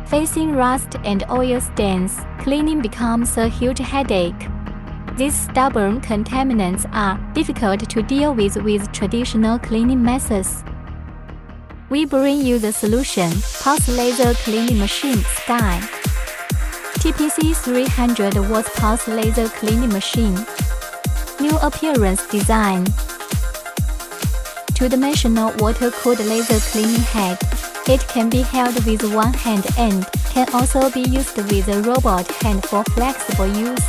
Facing rust and oil stains, cleaning becomes a huge headache. These stubborn contaminants are difficult to deal with traditional cleaning methods. We bring you the solution: Pulse Laser Cleaning Machine Sky. TPC 300W Pulse Laser Cleaning Machine. New appearance design. Two-dimensional water-cooled laser cleaning head. It can be held with one hand and can also be used with a robot hand for flexible use.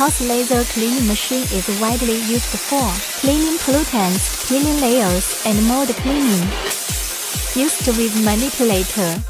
Pulse laser cleaning machine is widely used for cleaning pollutants, peeling layers, and mold cleaning. Used with manipulator.